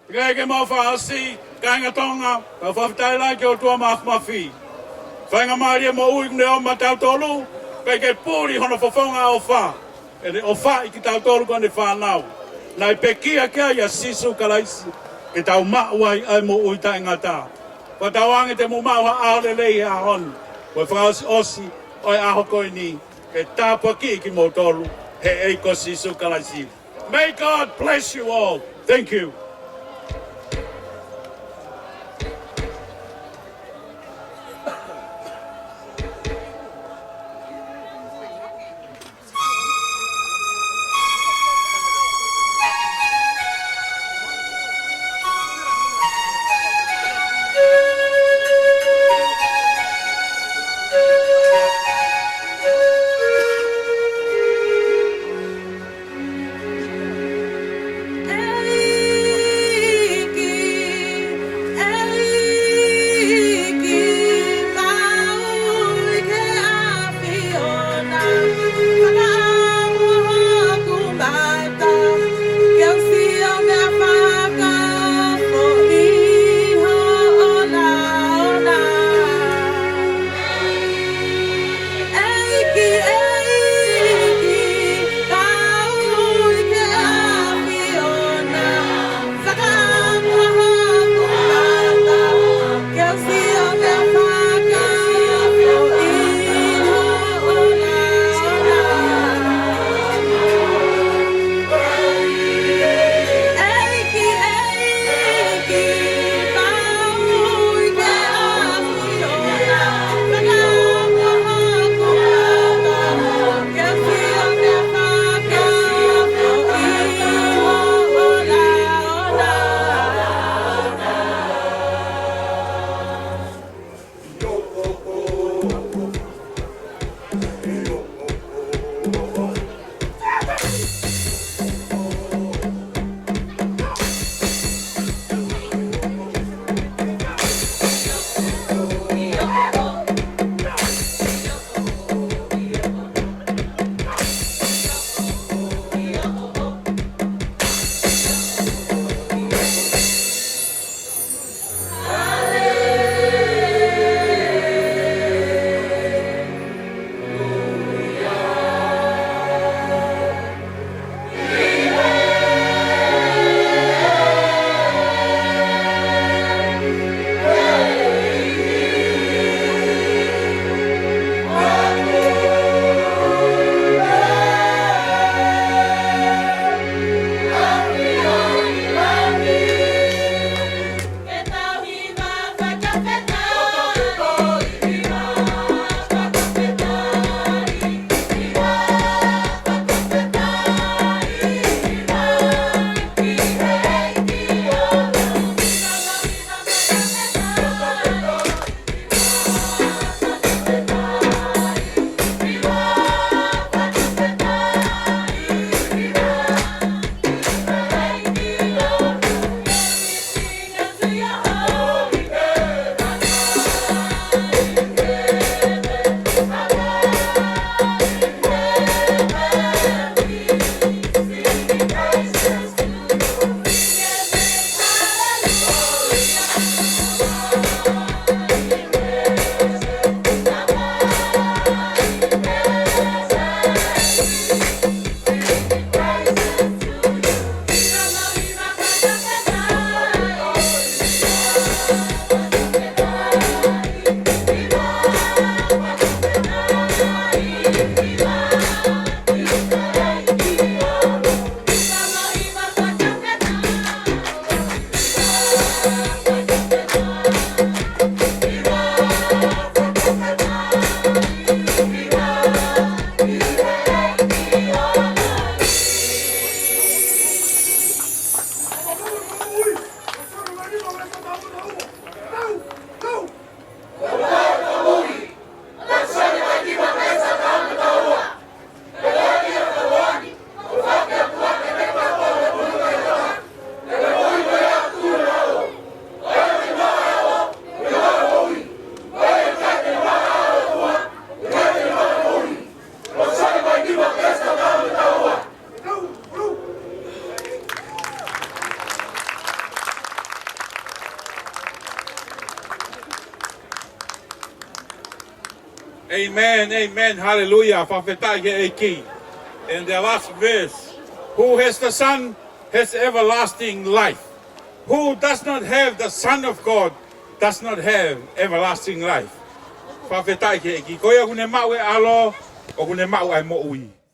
Kaya mo fasi, kaya nga tonga, kafaftay lang kyo tuwa mafi. Fai nga maria mo uig neo matau tolu, kaya puri hono fofonga ofa. Ede ofa iki tau tolu kone whanau. Nai pekia kia ya sisu kalaisi, ke tau mauai ai mo uita ingata. Patawangi te mo maua aolelei a hon. Koe whaosi osi, oi aho koe ni, ke tāpua ki iki mo tolu, he eiko sisu kalaisi. May God bless you all. Thank you. Amen, amen, hallelujah. Whawhetai e ki. And the last verse. Who has the Son has everlasting life. Who does not have the Son of God does not have everlasting life. Whawhetai e ki. Koia hune mau e alo, o hune mau ai mo ui.